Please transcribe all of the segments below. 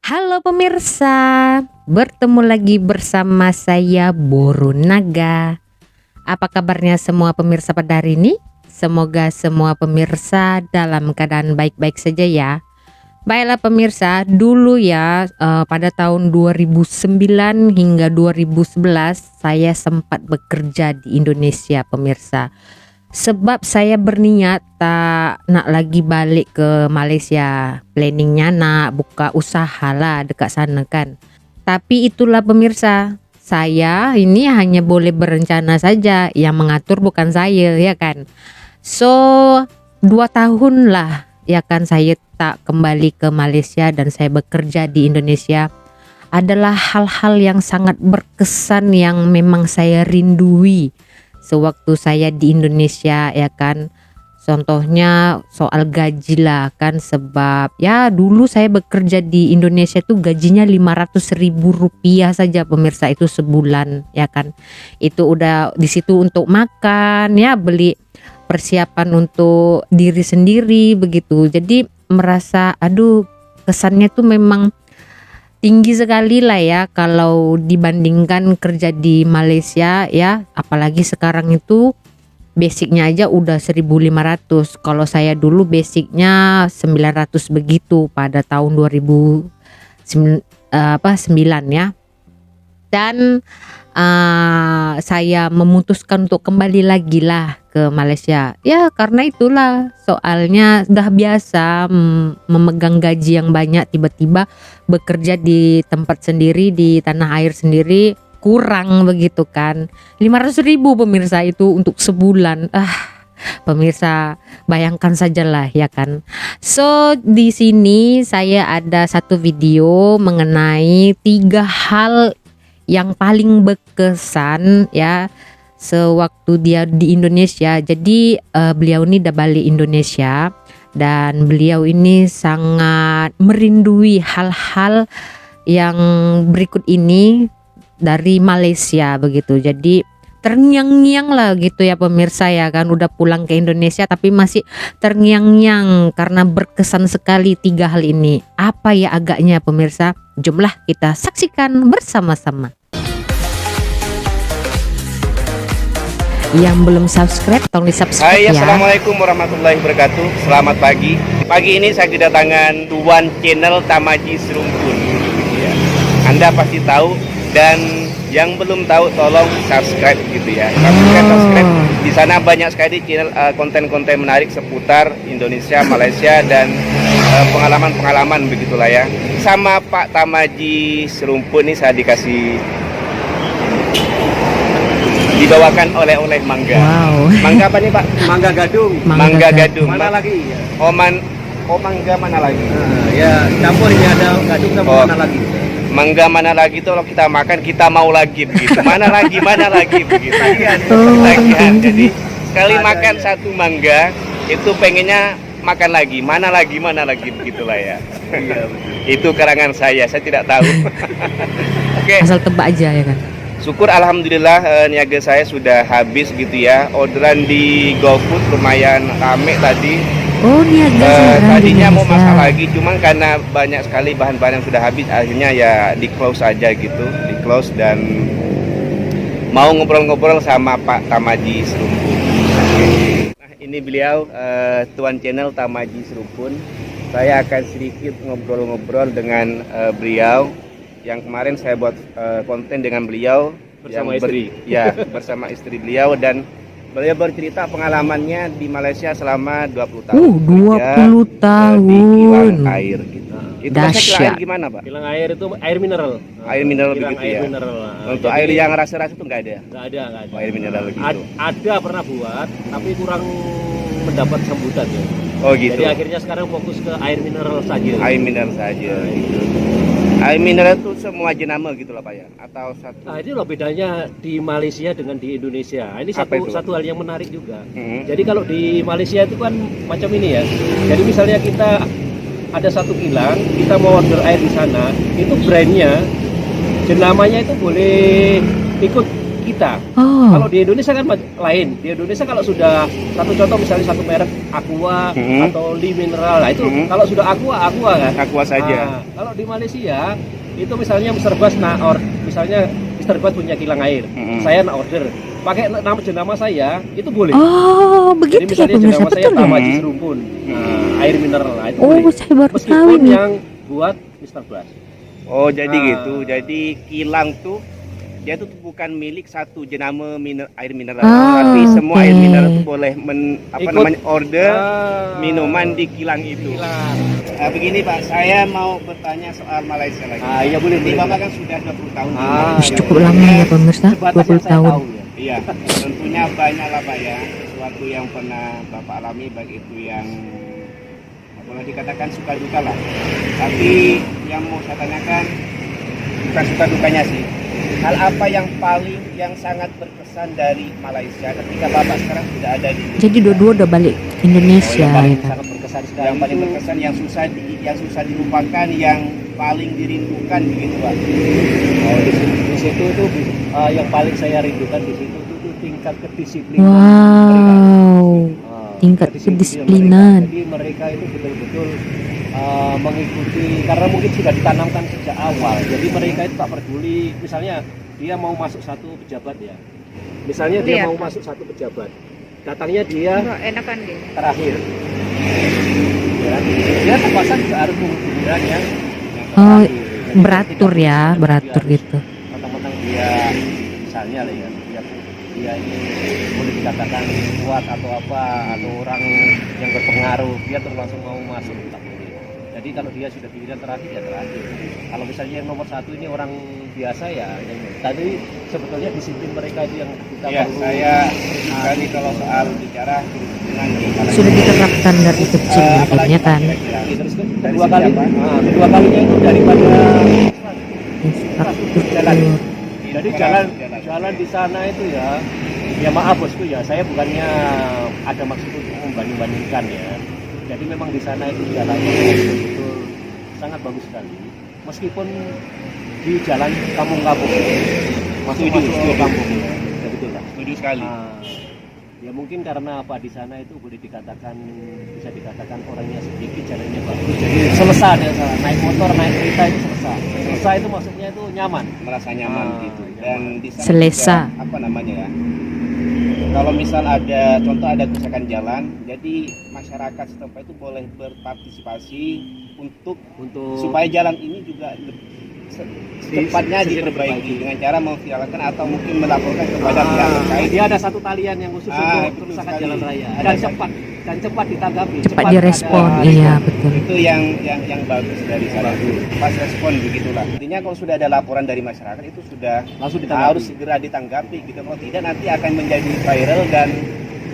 Halo pemirsa, bertemu lagi bersama saya Boru Naga. Apa kabarnya semua pemirsa pada hari ini? Semoga semua pemirsa dalam keadaan baik-baik saja ya. Baiklah pemirsa, dulu ya pada tahun 2009 hingga 2011 saya sempat bekerja di Indonesia pemirsa. Sebab saya berniat tak nak lagi balik ke Malaysia. Planningnya nak buka usaha lah dekat sana kan. Tapi itulah pemirsa, saya ini hanya boleh berencana saja, yang mengatur bukan saya ya kan. So 2 tahun lah ya kan saya tak kembali ke Malaysia dan saya bekerja di Indonesia. Adalah hal-hal yang sangat berkesan yang memang saya rindui sewaktu saya di Indonesia ya kan. Contohnya soal gaji lah kan, sebab ya dulu saya bekerja di Indonesia tuh gajinya 500.000 rupiah saja pemirsa, itu sebulan ya kan. Itu udah di situ untuk makan ya, beli persiapan untuk diri sendiri begitu. Jadi merasa aduh kesannya tuh memang tinggi sekali lah ya kalau dibandingkan kerja di Malaysia ya. Apalagi sekarang itu basicnya aja udah 1.500. Kalau saya dulu basicnya 900 begitu pada tahun 2009 ya. Dan saya memutuskan untuk kembali lagi lah ke Malaysia. Ya karena itulah, soalnya udah biasa memegang gaji yang banyak, tiba-tiba bekerja di tempat sendiri, di tanah air sendiri kurang begitu kan. 500.000 pemirsa itu untuk sebulan. Pemirsa bayangkan sajalah ya kan. So di sini saya ada satu video mengenai 3 hal yang paling berkesan ya sewaktu dia di Indonesia. Jadi beliau ini udah balik Indonesia dan beliau ini sangat merindui hal-hal yang berikut ini dari Malaysia begitu. Jadi terngiang-ngiang lah gitu ya pemirsa ya kan, udah pulang ke Indonesia tapi masih terngiang-ngiang karena berkesan sekali 3 hal ini. Apa ya agaknya pemirsa? Jomlah kita saksikan bersama-sama. Yang belum subscribe tolong di subscribe ya. Assalamualaikum warahmatullahi wabarakatuh. Selamat pagi. Pagi ini saya kedatangan Tuan channel Tamaji Serumpun ya. Anda pasti tahu, dan yang belum tahu tolong subscribe gitu ya. Subscribe. Di sana banyak sekali channel konten-konten menarik seputar Indonesia, Malaysia, dan pengalaman-pengalaman begitulah ya. Sama Pak Tamaji Serumpun ini saya dibawakan oleh mangga. Wow. Mangga apa nih Pak? Mangga gadung. Mangga gadung. Mana lagi? Mangga mana lagi? Ya campur ini ada gadung sama mana lagi? Mangga mana lagi itu kalau kita makan kita mau lagi begitu. Mana lagi begitu. Tagihan. Jadi sekali makan satu mangga itu pengennya makan lagi. Mana lagi begitulah ya. Iya, itu karangan saya tidak tahu. Oke. Asal tebak aja ya kan. Syukur alhamdulillah niaga saya sudah habis gitu ya. Orderan di GoFood lumayan rame tadi. Oh niaga tadinya mau masak lagi, cuman karena banyak sekali bahan-bahan yang sudah habis, akhirnya ya di close aja gitu, di close. Dan mau ngobrol-ngobrol sama Pak Tamaji Serumpun. Nah ini beliau Tuan channel Tamaji Serumpun. Saya akan sedikit ngobrol-ngobrol dengan beliau. Yang kemarin saya buat konten dengan beliau bersama istri. Bersama istri beliau, dan beliau bercerita pengalamannya di Malaysia selama 20 tahun. 20 tahun. Di kilang air gitu. Itu maksudnya kilang air gimana, Pak? Kilang air itu air mineral. Air mineral begitu air ya. Mineral. Untuk air yang rasa-rasa itu enggak ada. Enggak ada. Oh, air mineral begitu. Ada pernah buat, tapi kurang mendapat sambutan ya. Oh gitu. Jadi akhirnya sekarang fokus ke air mineral saja. Air mineral saja gitu. Air mineral itu semua jenama gitu lah Pak ya? Atau satu? Nah ini loh bedanya di Malaysia dengan di Indonesia. Ini satu hal yang menarik juga. Jadi kalau di Malaysia itu kan macam ini ya. Jadi misalnya kita ada satu kilang, kita mau order air di sana, itu brandnya, jenamanya itu boleh ikut kita. Oh. Kalau di Indonesia kan lain. Di Indonesia kalau sudah satu contoh misalnya satu merek Aqua atau Li Mineral, nah itu kalau sudah Aqua kan. Aqua saja. Nah, kalau di Malaysia itu misalnya Mr. Bas misalnya Mr. Bas punya kilang air, saya order pakai jenama saya itu boleh. Oh, Jadi begitu ya misalnya pemirsa, jenama saya betul ya? Tamaji Serumpun, air mineral, nah, itu Oh, boleh. saya baru tahu Meskipun ini. yang buat Mr. Bas. Oh, jadi Nah. gitu. Jadi kilang tuh dia tuh bukan milik satu jenama air mineral, Ah, tapi semua oke. air mineral itu boleh Ikut. order Ah. minuman di kilang itu. Kilang. Nah, begini Pak, saya mau bertanya soal Malaysia lagi. Ah, iya boleh. Jadi boleh. Bapak kan sudah 20 tahun di Ah, Malaysia. Cukup lama ya pemirsa, Sebatas 20 yang saya tahun. tahu ya. Iya, tentunya banyak lah Pak ya, sesuatu yang pernah Bapak alami, baik itu yang boleh dikatakan suka duka lah. Tapi yang mau saya tanyakan bukan suka dukanya sih. Hal apa yang sangat berkesan dari Malaysia ketika Bapak sekarang sudah ada di Indonesia? Jadi dua-dua udah balik ke Indonesia yang paling ya kan? sangat berkesan sekali Yang paling itu- berkesan, yang susah dilupakan, yang paling dirindukan begitu Pak. Oh, di situ tuh yang paling saya rindukan di situ tuh tingkat kedisiplinan Wow, tingkat kedisiplinan. mereka. Jadi mereka itu betul-betul mengikuti karena mungkin sudah ditanamkan sejak awal. Jadi mereka itu tak peduli misalnya dia mau masuk satu pejabat ya. Misalnya dia mau masuk satu pejabat. Datangnya dia enakan deh. terakhir. Ya, dia terpaksa juga harus menghubungi yang Oh, terakhir. Jadi beratur ketika ya, dia beratur harus gitu. mentang-mentang dia misalnya lah ya dia ini boleh dikatakan kuat atau apa atau orang yang berpengaruh dia terus langsung mau masuk tak boleh. Jadi kalau dia sudah pilihan terakhir ya terakhir. Kalau misalnya yang nomor satu ini orang biasa ya yang tadi sebetulnya disiplin mereka itu yang kita Ya, perlu. saya sekali kalau soal bicara kedisiplinan di Malaysia. Sudah diterapkan dari kecil akhirnya kan. Terus Dari kedua kali, siapa? kedua kalinya itu daripada Infrastruktur. jadi jalan di sana itu ya maaf bosku ya saya bukannya ada maksud untuk membanding-bandingkan ya. Jadi memang di sana itu jalannya betul sangat bagus sekali. Meskipun di jalan kampung-kampung, masuk kampung, ya betul lah. Setuju sekali. Ya mungkin karena apa di sana itu boleh dikatakan bisa dikatakan orangnya sedikit jalannya bagus. Jadi selesai dia naik motor naik kereta itu selesai itu maksudnya itu nyaman. Merasa nyaman gitu. Dan di sana Selesa. juga, apa namanya ya? Kalau misal ada contoh ada kerusakan jalan, jadi masyarakat setempat itu boleh berpartisipasi untuk supaya jalan ini juga secepatnya diperbaiki dengan cara memviralkan atau mungkin melaporkan kepada pihak terkait. Dia ada satu talian yang khusus untuk betul kerusakan sekali. jalan raya Ada dan cepat ditanggapi. Cepat direspon, iya betul. Itu yang bagus dari sana. Pas respon begitulah. Intinya kalau sudah ada laporan dari masyarakat itu sudah Langsung ditanggapi. harus segera ditanggapi gitu. Kalau tidak nanti akan menjadi viral dan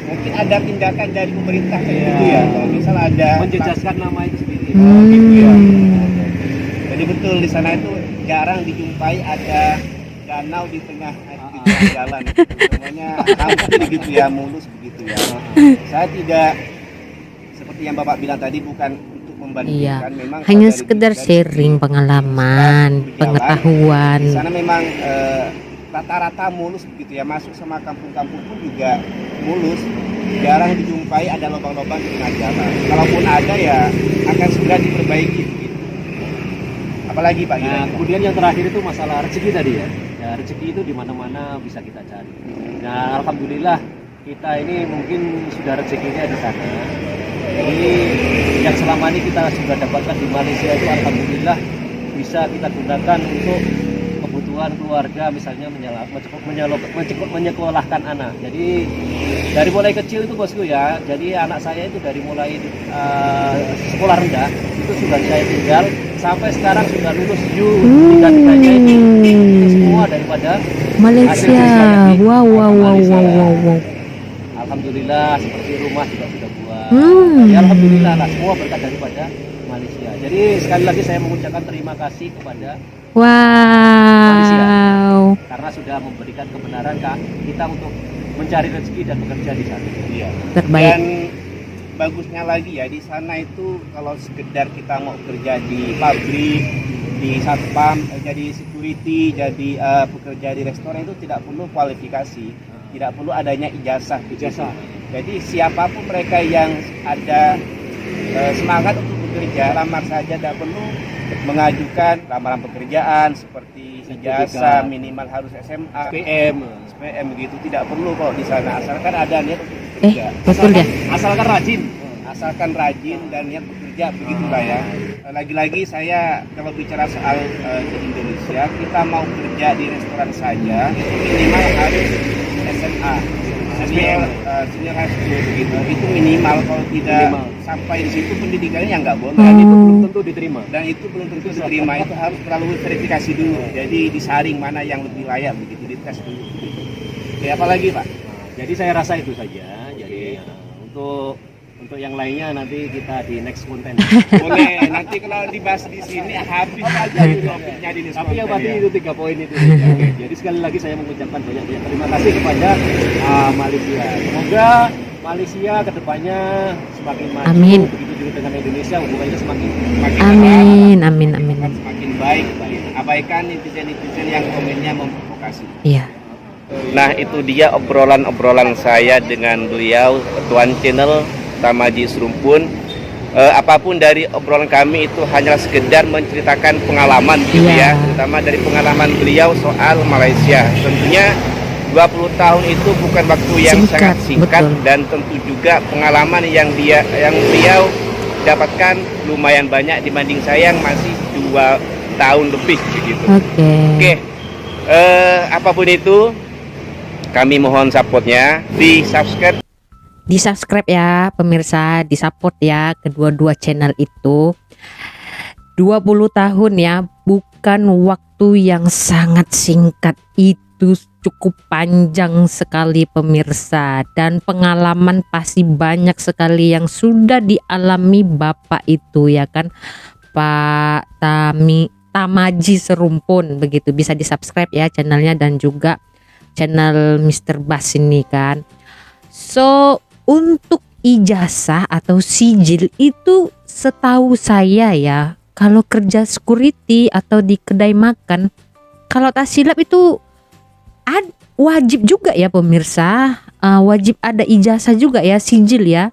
mungkin ada tindakan dari pemerintah kayak gitu ya. Kalau misal ada menjejaskan nama itu sendiri. gitu ya. Hmm. Jadi betul di sana itu jarang dijumpai ada danau di tengah jalan. Semuanya hampir begitu ya, mulus begitu ya. Saya tidak seperti yang Bapak bilang tadi bukan untuk membandingkan, memang Hanya kalau dari- sekedar dari- sharing pengalaman, berjalan, pengetahuan. Di sana memang rata-rata mulus begitu ya, masuk sama kampung-kampung pun juga mulus. Jarang dijumpai ada lubang-lubang di tengah jalan. Kalaupun ada ya akan segera diperbaiki begitu. Apalagi Pak? Nah, kemudian yang terakhir itu masalah rezeki tadi ya. Ya rezeki itu di mana-mana bisa kita cari. Nah, alhamdulillah kita ini mungkin sudah rezekinya di sana. Jadi yang selama ini kita sudah dapatkan di Malaysia itu alhamdulillah bisa kita gunakan untuk kebutuhan keluarga, misalnya menyekolahkan anak. Jadi dari mulai kecil itu bosku ya. Jadi anak saya itu dari mulai sekolah rendah itu sudah saya tinggal sampai sekarang sudah lulus tiga-tiganya itu semua daripada Malaysia. Wow, wow, wow, wow, wow, wow. alhamdulillah seperti rumah juga sudah buat. Hmm. Ya alhamdulillah lah semua berkat daripada Malaysia. Jadi sekali lagi saya mengucapkan terima kasih kepada Wow. karena sudah memberikan kebenaran kita untuk mencari rezeki dan bekerja di sana. Iya. Terbaik. Dan bagusnya lagi ya di sana itu kalau sekedar kita mau kerja di pabrik di satpam, jadi security, jadi pekerja di restoran itu tidak perlu kualifikasi, tidak perlu adanya ijazah. Jadi siapapun mereka yang ada semangat untuk bekerja, lamar saja, tidak perlu mengajukan lamaran pekerjaan seperti ijazah, minimal harus SMA, SPM gitu, tidak perlu kok di sana, asalkan ada niat untuk bekerja. Betul ya. Asalkan rajin dan niat bekerja, begitulah ya. Lagi-lagi saya kalau bicara soal di Indonesia, kita mau kerja di restoran saja minimal harus SMA, senior high school begitu. Itu minimal, kalau tidak sampai di situ pendidikannya yang nggak boleh. Dan itu belum tentu diterima. Itu harus melalui verifikasi dulu. Jadi disaring mana yang lebih layak begitu, dites dulu. Oke, apa lagi Pak? Jadi saya rasa itu saja. Jadi untuk yang lainnya nanti kita di next konten. Boleh, nanti kalau dibahas di sini habis aja topiknya di next Tapi yang konten, pasti ya. itu 3 poin itu. Jadi sekali lagi saya mengucapkan banyak terima kasih kepada Malaysia. Semoga Malaysia kedepannya semakin maju. Amin. Begitu juga dengan Indonesia, hubungannya semakin Amin. semakin baik. Abaikan netizen yang komennya memprovokasi. Iya. Nah, itu dia obrolan saya dengan beliau, Tuan Channel Tamaji Serumpun. Apapun dari obrolan kami itu hanyalah sekedar menceritakan pengalaman gitu ya, terutama dari pengalaman beliau soal Malaysia. Tentunya 20 tahun itu bukan waktu yang sangat singkat, betul. dan tentu juga pengalaman yang beliau dapatkan lumayan banyak dibanding saya yang masih 2 tahun lebih begitu. Oke. Apapun itu, kami mohon supportnya, di subscribe ya pemirsa, di support ya kedua-dua channel itu. 20 tahun ya, bukan waktu yang sangat singkat, itu cukup panjang sekali pemirsa, dan pengalaman pasti banyak sekali yang sudah dialami Bapak itu ya kan, Pak Tamaji Serumpun begitu. Bisa di subscribe ya channelnya dan juga channel Mr. Bas ini kan. So untuk ijazah atau sijil itu setahu saya ya, kalau kerja security atau di kedai makan, kalau tak silap itu wajib juga ya pemirsa, wajib ada ijazah juga ya, sijil ya,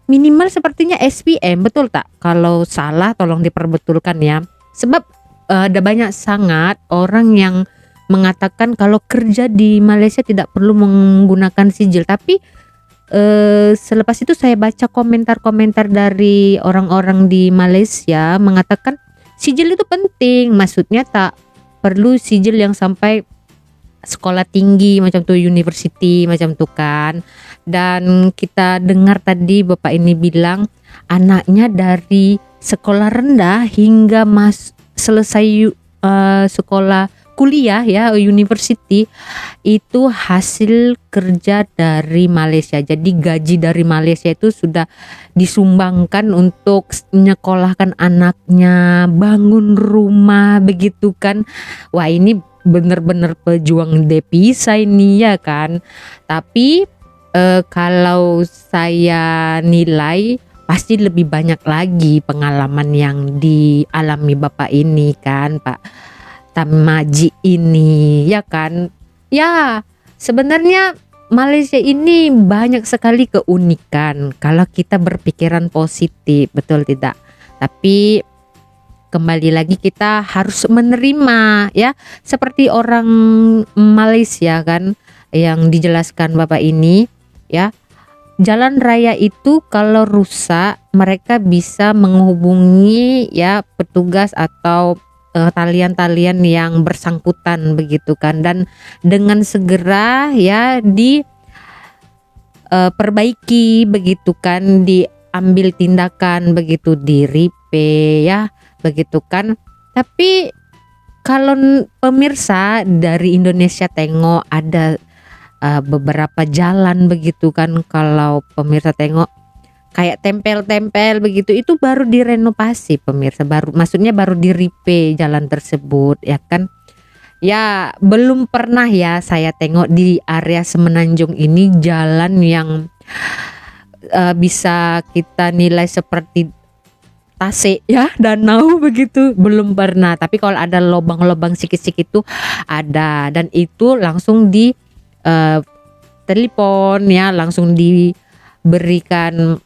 minimal sepertinya SPM, betul tak? Kalau salah tolong diperbetulkan ya, sebab ada banyak sangat orang yang mengatakan kalau kerja di Malaysia tidak perlu menggunakan sijil. Tapi selepas itu saya baca komentar-komentar dari orang-orang di Malaysia mengatakan sijil itu penting, maksudnya tak perlu sijil yang sampai sekolah tinggi macam tuh, university macam tuh kan. Dan kita dengar tadi Bapak ini bilang anaknya dari sekolah rendah hingga selesai sekolah kuliah ya, university, itu hasil kerja dari Malaysia. Jadi gaji dari Malaysia itu sudah disumbangkan untuk menyekolahkan anaknya, bangun rumah begitu kan. Wah, ini bener-bener pejuang devisa ini ya kan. Tapi kalau saya nilai pasti lebih banyak lagi pengalaman yang dialami Bapak ini kan, Pak Tamaji ini ya kan. Ya sebenarnya Malaysia ini banyak sekali keunikan kalau kita berpikiran positif, betul tidak? Tapi kembali lagi kita harus menerima ya, seperti orang Malaysia kan yang dijelaskan Bapak ini ya. Jalan raya itu kalau rusak mereka bisa menghubungi ya petugas atau talian-talian yang bersangkutan begitu kan, dan dengan segera ya perbaiki begitu kan, diambil tindakan begitu, di repair ya begitu kan. Tapi kalau pemirsa dari Indonesia tengok ada beberapa jalan begitu kan, kalau pemirsa tengok kayak tempel-tempel begitu, itu baru direnovasi pemirsa, maksudnya baru di repair jalan tersebut ya kan. Ya belum pernah ya saya tengok di area Semenanjung ini jalan yang bisa kita nilai seperti Tasik ya, danau begitu belum pernah. Tapi kalau ada lubang-lubang sikit-sikit itu ada, dan itu langsung di telepon ya, langsung diberikan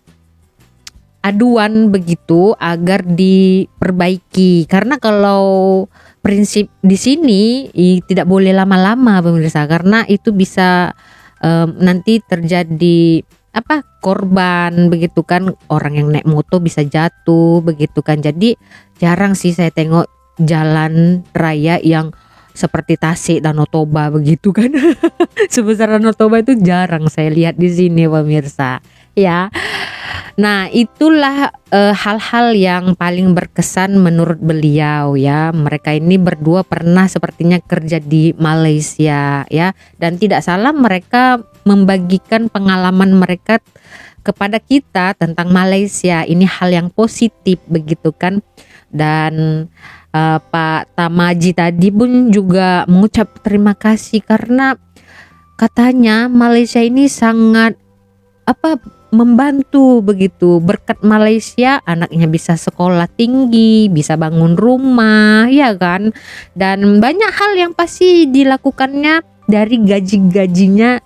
aduan begitu agar diperbaiki. Karena kalau prinsip di sini tidak boleh lama-lama pemirsa, karena itu bisa nanti terjadi korban begitu kan, orang yang naik motor bisa jatuh begitu kan. Jadi jarang sih saya tengok jalan raya yang seperti Tasik, Danau Toba begitu kan. Sebesar Danau Toba itu jarang saya lihat di sini pemirsa ya. Nah, itulah hal-hal yang paling berkesan menurut beliau ya. Mereka ini berdua pernah sepertinya kerja di Malaysia ya, dan tidak salah mereka membagikan pengalaman mereka kepada kita tentang Malaysia. Ini hal yang positif begitu kan. Dan Pak Tamaji tadi pun juga mengucap terima kasih karena katanya Malaysia ini sangat membantu begitu. Berkat Malaysia anaknya bisa sekolah tinggi, bisa bangun rumah ya kan, dan banyak hal yang pasti dilakukannya dari gaji-gajinya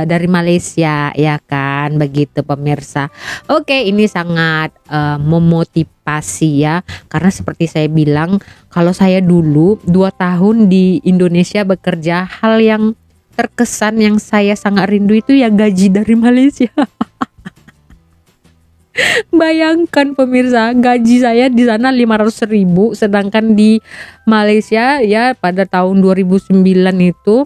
dari Malaysia ya kan, begitu pemirsa. Oke, ini sangat memotivasi ya, karena seperti saya bilang, kalau saya dulu 2 tahun di Indonesia bekerja, hal yang terkesan yang saya sangat rindu itu ya gaji dari Malaysia. Bayangkan pemirsa, gaji saya di sana 500.000, sedangkan di Malaysia ya pada tahun 2009 itu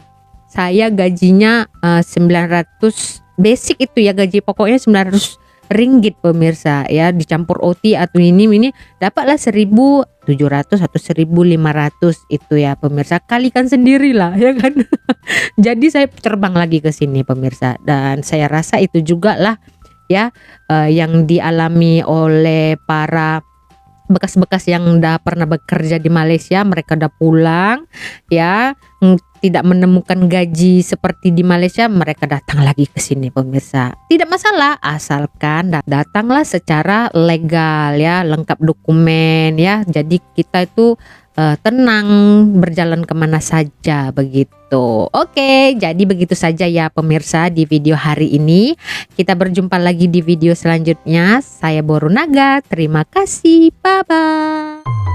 saya gajinya 900 basic itu ya, gaji pokoknya 900 ringgit pemirsa ya, dicampur OT atau ini dapatlah 1.700 atau 1.500 itu ya pemirsa, kalikan sendirilah ya kan. Jadi saya terbang lagi ke sini pemirsa, dan saya rasa itu juga lah ya yang dialami oleh para bekas-bekas yang udah pernah bekerja di Malaysia. Mereka udah pulang ya, tidak menemukan gaji seperti di Malaysia, mereka datang lagi ke sini pemirsa. Tidak masalah, asalkan datanglah secara legal ya, lengkap dokumen ya. Jadi kita itu tenang berjalan kemana saja begitu. Oke, jadi begitu saja ya pemirsa di video hari ini. Kita berjumpa lagi di video selanjutnya. Saya Boru Naga, terima kasih, bye bye.